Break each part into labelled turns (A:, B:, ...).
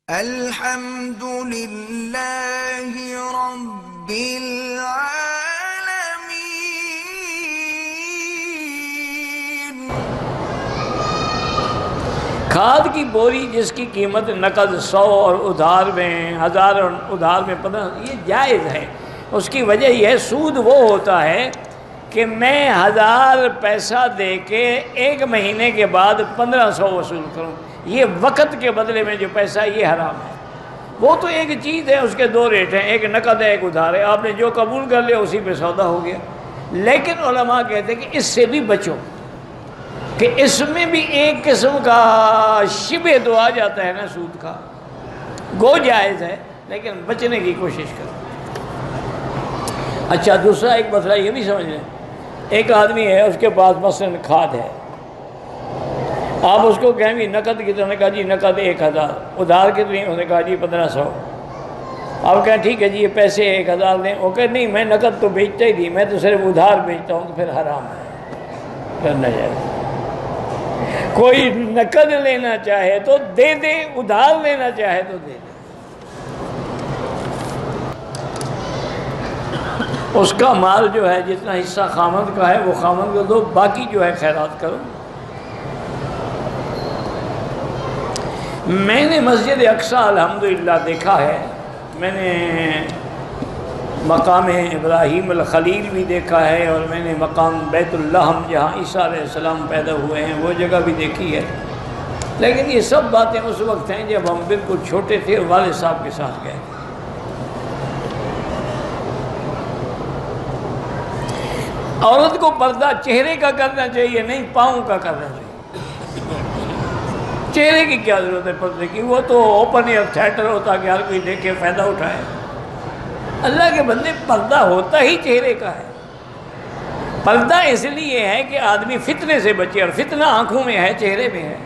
A: الحمد للہ رب العالمین۔
B: کھاد کی بوری جس کی قیمت نقد 100 اور ادھار میں 1000 اور ادھار میں 15، یہ جائز ہے۔ اس کی وجہ یہ ہے، سود وہ ہوتا ہے کہ میں 1000 پیسہ دے کے 1 مہینے کے بعد 1500 وصول کروں، یہ وقت کے بدلے میں جو پیسہ ہے یہ حرام ہے۔ وہ تو ایک چیز ہے، اس کے 2 ریٹ ہیں، ایک نقد ہے ایک ادھار ہے، آپ نے جو قبول کر لیا اسی پہ سودا ہو گیا۔ لیکن علماء کہتے ہیں کہ اس سے بھی بچو، کہ اس میں بھی ایک قسم کا شبہ تو آ جاتا ہے نا سود کا، گو جائز ہے لیکن بچنے کی کوشش کرو۔ اچھا، دوسرا ایک مسئلہ یہ بھی سمجھ لیں، ایک آدمی ہے اس کے پاس مثلاً کھاد ہے، آپ اس کو کہیں بھی نقد کتنے؟ نے کہا جی نقد 1000، ادھار کتنی؟ اس نے کہا جی 1500۔ آپ کہیں ٹھیک ہے جی یہ پیسے 1000 دیں، وہ کہ نہیں میں نقد تو بیچتا ہی نہیں، میں تو صرف ادھار بیچتا ہوں، تو پھر حرام ہے، کرنا جائے۔ کوئی نقد لینا چاہے تو دے دے، ادھار لینا چاہے تو دے دے، اس کا مال جو ہے جتنا حصہ خامند کا ہے وہ خامند کو دو، باقی جو ہے خیرات کرو۔ میں نے مسجد اقصی الحمدللہ دیکھا ہے، میں نے مقام ابراہیم الخلیل بھی دیکھا ہے، اور میں نے مقام بیت اللحم جہاں عیسیٰ علیہ السلام پیدا ہوئے ہیں وہ جگہ بھی دیکھی ہے۔ لیکن یہ سب باتیں اس وقت ہیں جب ہم بالکل چھوٹے تھے اور والد صاحب کے ساتھ گئے۔ عورت کو پردہ چہرے کا کرنا چاہیے، نہیں پاؤں کا کرنا چاہیے۔ چہرے کی کیا ضرورت ہے پردے کی؟ وہ تو اوپن ایئر تھیٹر ہوتا کہ ہر کوئی دیکھے فائدہ اٹھائے۔ اللہ کے بندے، پردہ ہوتا ہی چہرے کا ہے۔ پردہ اس لیے ہے کہ آدمی فتنے سے بچے، اور فتنہ آنکھوں میں ہے، چہرے میں ہے۔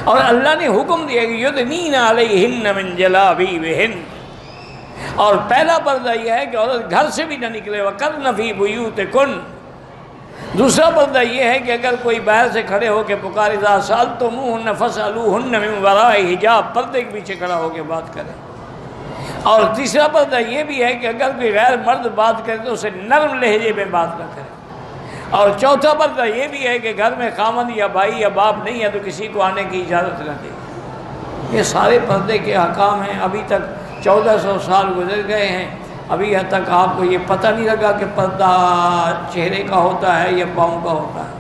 B: اور اللہ نے حکم دیا کہ یدنین علیہن من جلابیبہن، اور پہلا پردہ یہ ہے کہ عورت گھر سے بھی نہ نکلے، وقرن فی بیوتکن۔ دوسرا پردہ یہ ہے کہ اگر کوئی باہر سے کھڑے ہو کے پکارے اذا سألتموہن فاسألوہن من وراء حجاب، پردے کے پیچھے کھڑا ہو کے بات کرے۔ اور تیسرا پردہ یہ بھی ہے کہ اگر کوئی غیر مرد بات کرے تو اسے نرم لہجے میں بات نہ کرے۔ اور چوتھا پردہ یہ بھی ہے کہ گھر میں خامند یا بھائی یا باپ نہیں ہے تو کسی کو آنے کی اجازت نہ دے۔ یہ سارے پردے کے احکام ہیں۔ ابھی تک 1400 سال گزر گئے ہیں، ابھی تک آپ کو یہ پتہ نہیں لگا کہ پردہ چہرے کا ہوتا ہے یا پاؤں کا ہوتا ہے۔